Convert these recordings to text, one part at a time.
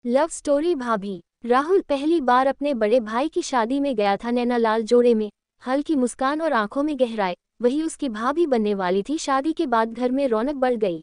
Love story भाभी। राहुल पहली बार अपने बड़े भाई की शादी में गया था। नैना लाल जोड़े में, हल्की मुस्कान और आंखों में गहराई, वही उसकी भाभी बनने वाली थी। शादी के बाद घर में रौनक बढ़ गई।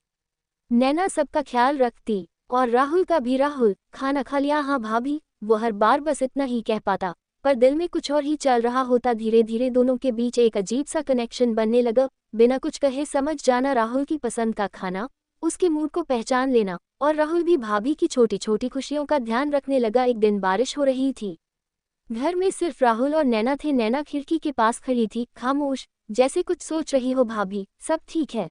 नैना सबका ख्याल रखती और राहुल का भी। राहुल, खाना खा लिया? हाँ भाभी। वो हर बार बस इतना ही कह पाता, पर दिल में कुछ और ही चल रहा होता। धीरे धीरे दोनों के बीच एक अजीब सा कनेक्शन बनने लगा। बिना कुछ कहे समझ जाना राहुल की पसंद का खाना, उसके मूड को पहचान लेना, और राहुल भी भाभी की छोटी छोटी खुशियों का ध्यान रखने लगा। एक दिन बारिश हो रही थी। घर में सिर्फ राहुल और नैना थे। नैना खिड़की के पास खड़ी थी, खामोश, जैसे कुछ सोच रही हो। भाभी, सब ठीक है?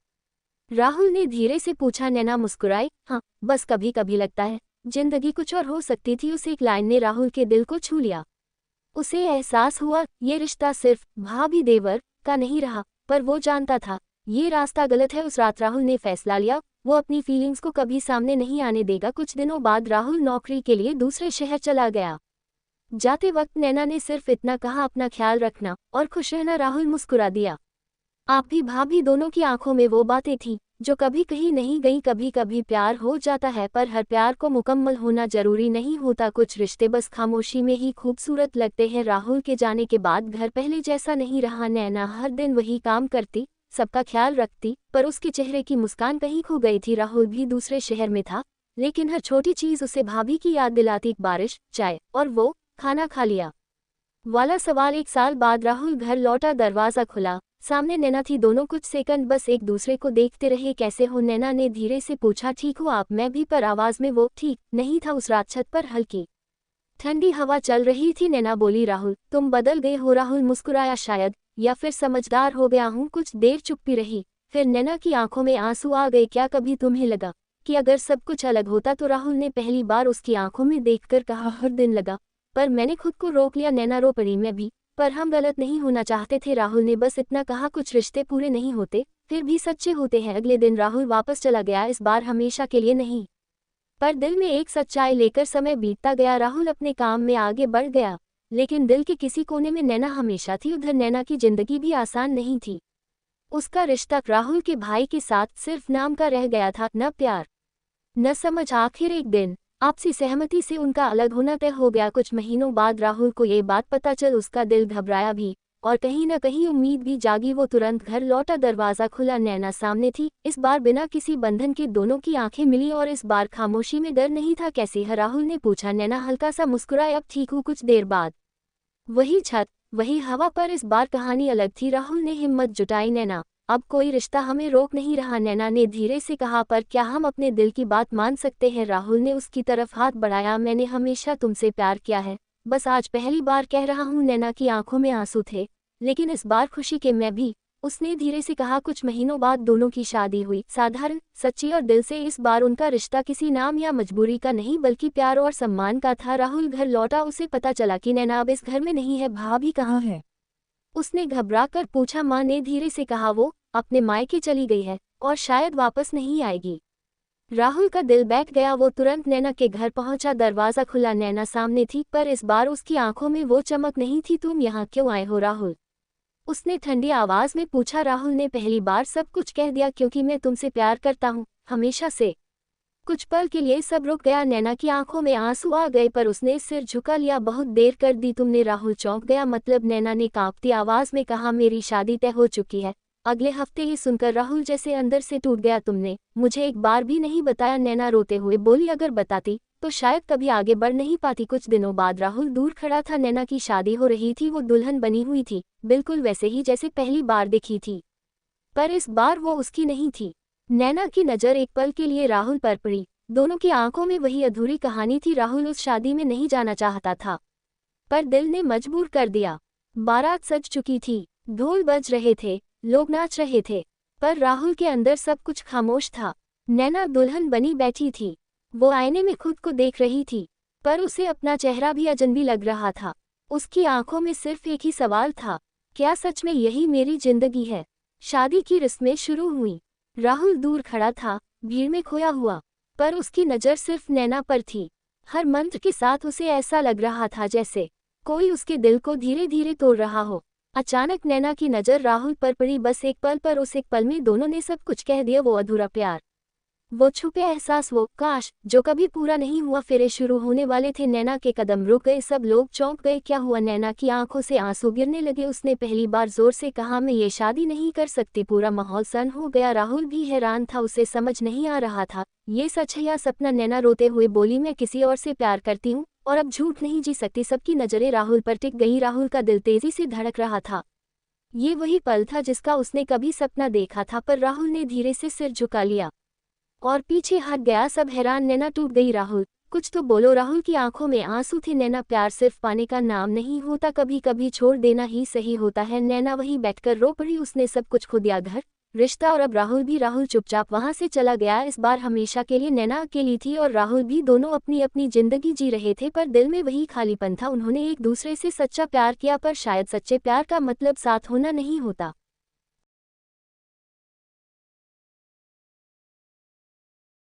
राहुल ने धीरे से पूछा। नैना मुस्कुराई, हाँ, बस कभी कभी लगता है जिंदगी कुछ और हो सकती थी। उस एक लाइन ने राहुल के दिल को छू लिया। उसे एहसास हुआ ये रिश्ता सिर्फ भाभी देवर का नहीं रहा, पर वो जानता था ये रास्ता गलत है। उस रात राहुल ने फैसला लिया, वो अपनी फीलिंग्स को कभी सामने नहीं आने देगा। कुछ दिनों बाद राहुल नौकरी के लिए दूसरे शहर चला गया। जाते वक्त नैना ने सिर्फ इतना कहा, अपना ख्याल रखना और खुश रहना। राहुल मुस्कुरा दिया। आप भी भाभी दोनों की आंखों में वो बातें थीं जो कभी कहीं नहीं गई। कभी कभी प्यार हो जाता है, पर हर प्यार को मुकम्मल होना जरूरी नहीं होता। कुछ रिश्ते बस खामोशी में ही खूबसूरत लगते हैं। राहुल के जाने के बाद घर पहले जैसा नहीं रहा। नैना हर दिन वही काम करती, सबका ख्याल रखती, पर उसके चेहरे की मुस्कान कहीं खो गई थी। राहुल भी दूसरे शहर में था, लेकिन हर छोटी चीज उसे भाभी की याद दिलाती। बारिश, चाय और वो खाना खा लिया वाला सवाल। एक साल बाद राहुल घर लौटा, दरवाजा खुला, सामने नैना थी। दोनों कुछ सेकंड बस एक दूसरे को देखते रहे। कैसे हो? नैना ने धीरे से पूछा। ठीक हूँ आप? मैं भी, पर आवाज में वो ठीक नहीं था। उस रात छत पर हल्की ठंडी हवा चल रही थी। नैना बोली, राहुल तुम बदल गए हो। राहुल मुस्कुराया, शायद, या फिर समझदार हो गया हूँ। कुछ देर चुप्पी रही, फिर नैना की आंखों में आंसू आ गए। क्या कभी तुम्हें लगा कि अगर सब कुछ अलग होता तो? राहुल ने पहली बार उसकी आंखों में देखकर कहा, हर दिन लगा, पर मैंने खुद को रोक लिया। नैना रो पड़ी। मैं भी, पर हम गलत नहीं होना चाहते थे। राहुल ने बस इतना कहा, कुछ रिश्ते पूरे नहीं होते, फिर भी सच्चे होते हैं। अगले दिन राहुल वापस चला गया, इस बार हमेशा के लिए नहीं, पर दिल में एक सच्चाई लेकर। समय बीतता गया, राहुल अपने काम में आगे बढ़ गया, लेकिन दिल के किसी कोने में नैना हमेशा थी। उधर नैना की जिंदगी भी आसान नहीं थी। उसका रिश्ता राहुल के भाई के साथ सिर्फ नाम का रह गया था, न प्यार न समझ। आखिर एक दिन आपसी सहमति से उनका अलग होना तय हो गया। कुछ महीनों बाद राहुल को ये बात पता चल, उसका दिल घबराया भी और कहीं न कहीं उम्मीद भी जागी। वो तुरंत घर लौटा, दरवाजा खुला, नैना सामने थी। इस बार बिना किसी बंधन के दोनों की आंखें मिली, और इस बार खामोशी में डर नहीं था। कैसे है? राहुल ने पूछा। नैना हल्का सा मुस्कुराए, अब ठीक हूँ। कुछ देर बाद वही छत, वही हवा, पर इस बार कहानी अलग थी। राहुल ने हिम्मत जुटाई, नैना अब कोई रिश्ता हमें रोक नहीं रहा। नैना ने धीरे से कहा, पर क्या हम अपने दिल की बात मान सकते हैं? राहुल ने उसकी तरफ हाथ बढ़ाया। मैंने हमेशा तुमसे प्यार किया है, बस आज पहली बार कह रहा हूँ। नैना की आंखों में आंसू थे, लेकिन इस बार खुशी के। मैं भी, उसने धीरे से कहा। कुछ महीनों बाद दोनों की शादी हुई, साधारण, सच्ची और दिल से। इस बार उनका रिश्ता किसी नाम या मजबूरी का नहीं, बल्कि प्यार और सम्मान का था। राहुल घर लौटा, उसे पता चला कि नैना अब इस घर में नहीं है। भाभी कहाँ है? उसने घबरा कर पूछा। माँ ने धीरे से कहा, वो अपने मायके चली गई है और शायद वापस नहीं आएगी। राहुल का दिल बैठ गया। वो तुरंत नैना के घर पहुंचा, दरवाजा खुला, नैना सामने थी, पर इस बार उसकी आंखों में वो चमक नहीं थी। तुम यहाँ क्यों आए हो राहुल? उसने ठंडी आवाज में पूछा। राहुल ने पहली बार सब कुछ कह दिया, क्योंकि मैं तुमसे प्यार करता हूँ, हमेशा से। कुछ पल के लिए सब रुक गया। नैना की आंखों में आंसू आ गए, पर उसने सिर झुका लिया। बहुत देर कर दी तुमने? राहुल चौंक गया। मतलब? नैना ने कांपती आवाज में कहा, मेरी शादी तय हो चुकी है अगले हफ्ते ही। सुनकर राहुल जैसे अंदर से टूट गया। तुमने मुझे एक बार भी नहीं बताया? नैना रोते हुए बोली, अगर बताती तो शायद कभी आगे बढ़ नहीं पाती। कुछ दिनों बाद राहुल दूर खड़ा था। नैना की शादी हो रही थी, वो दुल्हन बनी हुई थी, बिल्कुल वैसे ही जैसे पहली बार देखी थी, पर इस बार वो उसकी नहीं थी। नैना की नज़र एक पल के लिए राहुल पर पड़ी। दोनों की आंखों में वही अधूरी कहानी थी। राहुल उस शादी में नहीं जाना चाहता था, पर दिल ने मजबूर कर दिया। बारात सज चुकी थी, ढोल बज रहे थे, लोग नाच रहे थे, पर राहुल के अंदर सब कुछ खामोश था। नैना दुल्हन बनी बैठी थी, वो आईने में खुद को देख रही थी, पर उसे अपना चेहरा भी अजनबी लग रहा था। उसकी आंखों में सिर्फ एक ही सवाल था, क्या सच में यही मेरी जिंदगी है? शादी की रस्में शुरू हुई। राहुल दूर खड़ा था, भीड़ में खोया हुआ, पर उसकी नज़र सिर्फ नैना पर थी। हर मंत्र के साथ उसे ऐसा लग रहा था जैसे कोई उसके दिल को धीरे धीरे तोड़ रहा हो। अचानक नैना की नज़र राहुल पर पड़ी, बस एक पल, पर उस एक पल में दोनों ने सब कुछ कह दिया। वो अधूरा प्यार, वो छुपे एहसास, वो काश जो कभी पूरा नहीं हुआ, फिर शुरू होने वाले थे। नैना के कदम रुक गए, सब लोग चौंक गए। क्या हुआ? नैना की आंखों से आंसू गिरने लगे। उसने पहली बार जोर से कहा, मैं ये शादी नहीं कर सकती। पूरा माहौल सन हो गया। राहुल भी हैरान था, उसे समझ नहीं आ रहा था ये सच है या सपना। नैना रोते हुए बोली, मैं किसी और से प्यार करती हूँ और अब झूठ नहीं जी सकती। सबकी नजरें राहुल पर टिक गई। राहुल का दिल तेजी से धड़क रहा था। ये वही पल था जिसका उसने कभी सपना देखा था, पर राहुल ने धीरे से सिर झुका लिया और पीछे हट गया। सब हैरान। नैना टूट गई। राहुल कुछ तो बोलो। राहुल की आंखों में आंसू थे। नैना, प्यार सिर्फ पाने का नाम नहीं होता, कभी कभी छोड़ देना ही सही होता है। नैना वहीं बैठकर रो पड़ी। उसने सब कुछ खो दिया, घर, रिश्ता और अब राहुल भी। राहुल चुपचाप वहां से चला गया। इस बार हमेशा के लिए नैना अकेली थी और राहुल भी। दोनों अपनी अपनी जिंदगी जी रहे थे, पर दिल में वही खालीपन था। उन्होंने एक दूसरे से सच्चा प्यार किया, पर शायद सच्चे प्यार का मतलब साथ होना नहीं होता।